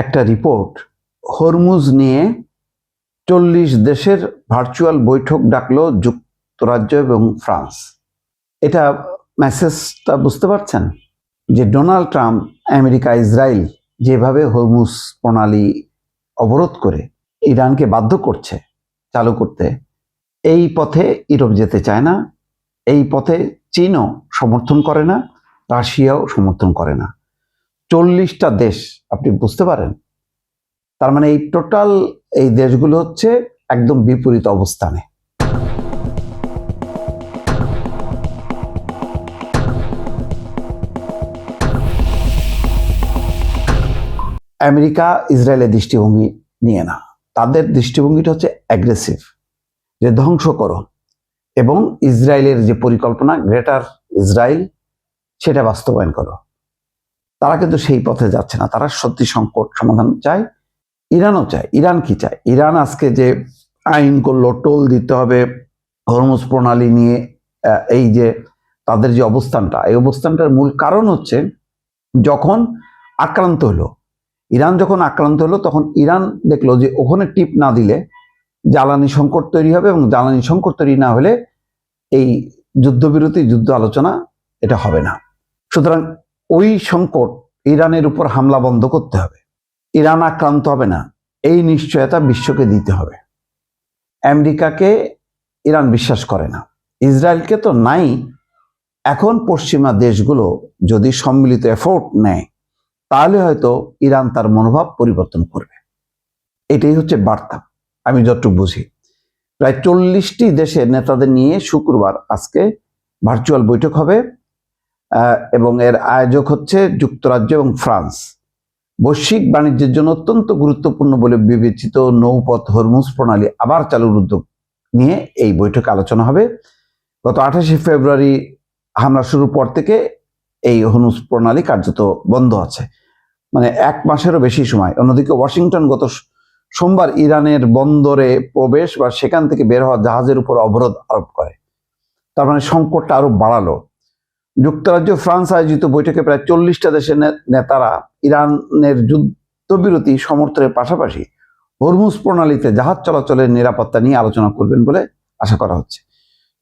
একটা report Hormuz নিয়ে 40 দেশের ভার্চুয়াল বৈঠক ডাকলো যুক্তরাজ্য এবং ফ্রান্স। এটা মেসেজটা বুঝতে পারছেন যে ডোনাল্ড ট্রাম্প, আমেরিকা, ইসরায়েল যেভাবে হরমুজ প্রণালী অবরোধ করে ইরানকে বাধ্য করছে চালু করতে, এই পথে ইউরোপ যেতে চায় না, এই পথে চীনও সমর্থন করে না, রাশিয়াও সমর্থন করে না। 40টা দেশ, আপনি বুঝতে পারেন, তার মানে এই টোটাল এই দেশগুলো হচ্ছে একদম বিপরীত অবস্থানে। আমেরিকা ইসরায়েলের দৃষ্টিভঙ্গি নিয়ে না, তাদের দৃষ্টিভঙ্গিটা হচ্ছে অ্যাগ্রেসিভ, যে ধ্বংস করো, এবং ইসরায়েলের যে পরিকল্পনা গ্রেটার ইসরায়েল সেটা বাস্তবায়ন করো। তারা কিন্তু সেই পথে যাচ্ছে না, তারা সত্যি সংকট সমাধান চায়। ইরানও চায়। ইরান কি চায়? ইরান আজকে যে আইন করলো, টোল দিতে হবে হরমুজ প্রণালী নিয়ে, এই যে তাদের যে অবস্থানটা, এই অবস্থানটার মূল কারণ হচ্ছে যখন আক্রান্ত হলো ইরান, যখন আক্রান্ত হলো তখন ইরান দেখলো যে ওখানে টিপ না দিলে জ্বালানি সংকট তৈরি হবে, এবং জ্বালানি সংকট তৈরি না হলে এই যুদ্ধবিরতি, যুদ্ধ আলোচনা এটা হবে না। সুতরাং ওই সংকট, ইরানের উপর হামলা বন্ধ করতে হবে, ইরান আক্রান্ত হবে না, এই নিশ্চয়তা বিশ্বকে দিতে হবে। আমেরিকাকে ইরান বিশ্বাস করে না, ইসরায়েলকে তো নাই। এখন পশ্চিমা দেশগুলো যদি সম্মিলিত এফোর্ট নেয় তাহলে হয়তো ইরান তার মনোভাব পরিবর্তন করবে। এটাই হচ্ছে বার্তা, আমি যতটুকু বুঝি। প্রায় 40টি দেশের নেতাদের নিয়ে শুক্রবার আজকে ভার্চুয়াল বৈঠক হবে, এবং এর আয়োজক হচ্ছে যুক্তরাজ্য এবং ফ্রান্স। বৈশ্বিক বাণিজ্যের জন্য অত্যন্ত গুরুত্বপূর্ণ বলে বিবেচিত নৌপথ হরমুজ প্রণালী আবার চালুর উদ্যোগ নিয়ে এই বৈঠকে আলোচনা হবে। গত 28 ফেব্রুয়ারি হামলা শুরুর পর থেকে এই হরমুজ প্রণালী কার্যত বন্ধ আছে, মানে 1 মাসেরও বেশি সময়। অন্যদিকে ওয়াশিংটন গত সোমবার ইরানের বন্দরে প্রবেশ বা সেখান থেকে বের হওয়া জাহাজের উপর অবরোধ আরোপ করে, তার মানে সংকটটা আরো বাড়ালো। যুক্তরাজ্য ফ্রান্স আয়োজিত বৈঠকে প্রায় 40টা দেশের নেতারা ইরানের যুদ্ধবিরতি সমর্থনের পাশাপাশি হরমুজ প্রণালীতে জাহাজ চলাচলের নিরাপত্তা নিয়ে আলোচনা করবেন বলে আশা করা হচ্ছে।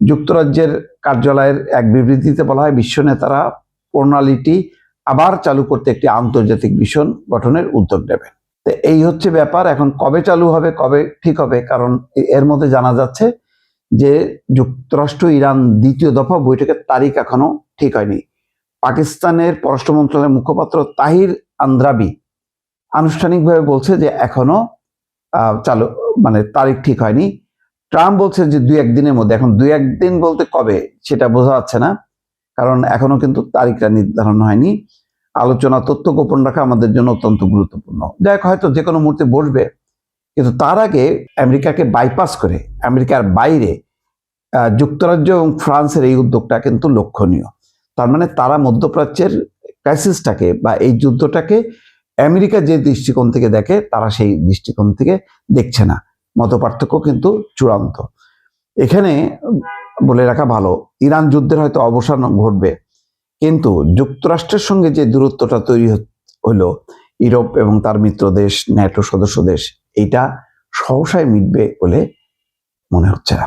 যুক্তরাজ্যের কার্যালয়ের এক বিবৃতিতে বলা হয়, বিশ্ব নেতারা প্রণালীটি আবার চালু করতে একটি আন্তর্জাতিক মিশন গঠনের উদ্যোগ নেবেন। তো এই হচ্ছে ব্যাপার। এখন কবে চালু হবে, কবে ঠিক হবে, কারণ এর মধ্যে জানা যাচ্ছে যে যুক্তরাষ্ট্র ইরান দ্বিতীয় দফা বৈঠকের তারিখ এখনো ঠিক হয়নি। পাকিস্তানের পররাষ্ট্র মন্ত্রণালয়ের মুখপাত্র তাহির আন্দ্রাবি আনুষ্ঠানিকভাবে বলছে যে এখনো চালু, মানে তারিখ ঠিক হয়নি। ট্রাম্প বলছে যে 2-1 দিনের মধ্যে। এখন 2-1 দিন বলতে কবে সেটা বোঝা যাচ্ছে না, কারণ এখনো কিন্তু তারিখটা নির্ধারণ হয়নি। আলোচনা, তথ্য গোপন রাখা আমাদের জন্য অত্যন্ত গুরুত্বপূর্ণ। যাই হোক, হয়তো যে কোনো মুহূর্তে বসবে, কিন্তু তার আগে আমেরিকাকে বাইপাস করে আমেরিকার বাইরে যুক্তরাজ্য এবং ফ্রান্সের এই উদ্যোগটা কিন্তু লক্ষণীয়। তার মানে তারা মধ্যপ্রাচ্যের ক্রাইসিসটাকে বা এই যুদ্ধটাকে আমেরিকা যে দৃষ্টিকোণ থেকে দেখে, তারা সেই দৃষ্টিকোণ থেকে দেখছে না। মতপার্থক্য কিন্তু চূড়ান্ত। এখানে বলে রাখা ভালো, ইরান যুদ্ধের হয়তো অবসান ঘটবে, কিন্তু যুক্তরাষ্ট্রের সঙ্গে যে দূরত্বটা তৈরি হলো, ইউরোপ এবং তার মিত্র দেশ, ন্যাটো সদস্য দেশ, এইটা সহসায় মিটবে বলে মনে হচ্ছে না।